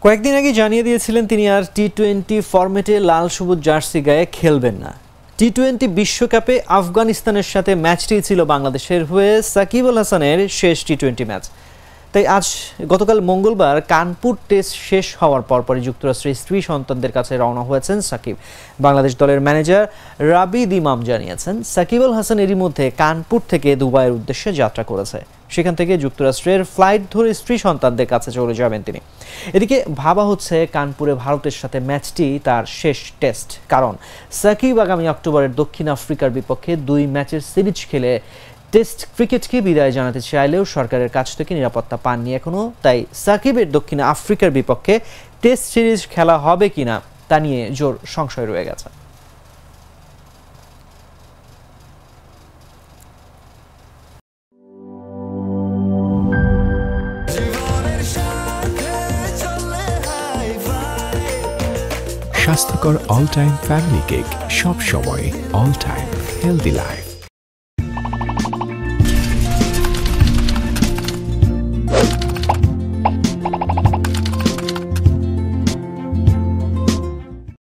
কয়েকদিন আগে জানিয়ে দিয়েছিলেন তিনি আর টি-20 ফরম্যাটে লাল সবুজ জার্সি গায়ে খেলবেন না। টি-20 বিশ্বকাপে আফগানিস্তানের সাথে ম্যাচটি ছিল বাংলাদেশের হয়ে সাকিব আল হাসানের শেষ টি-20 ম্যাচ। তাই গতকাল মঙ্গলবার কানপুর টেস্ট শেষ হওয়ার পরপরই যুক্তরাষ্ট্রের স্ত্রী সন্তানদের কাছে রওনা হয়েছেন সাকিব। বাংলাদেশ দলের ম্যানেজার রাবিদ ইমাম জানিয়েছেন, সাকিব আল হাসান এরই মধ্যে কানপুর থেকে দুবাইয়ের উদ্দেশ্যে যাত্রা করেছে। সেখান থেকে যুক্তরাষ্ট্রের ফ্লাইট ধরে স্ত্রী সন্তানদের কাছে চলে যাবেন তিনি। এদিকে ভাবা হচ্ছে কানপুরে ভারতের সাথে ম্যাচটি তার শেষ টেস্ট, কারণ সাকিব আগামী অক্টোবরের দক্ষিণ আফ্রিকার বিপক্ষে 2 ম্যাচের সিরিজ খেলে টেস্ট ক্রিকেটকে বিদায় জানাতে চাইলেও সরকারের কাছ থেকে নিরাপত্তা পাননি এখনো। তাই সাকিবের দক্ষিণ আফ্রিকার বিপক্ষে টেস্ট সিরিজ খেলা হবে কিনা তা নিয়ে জোর সংশয় রয়ে গেছে। স্বাস্থ্যকর অল টাইম ফ্যামিলি কেক, সব সময় অল টাইম হেলদি লাইফ।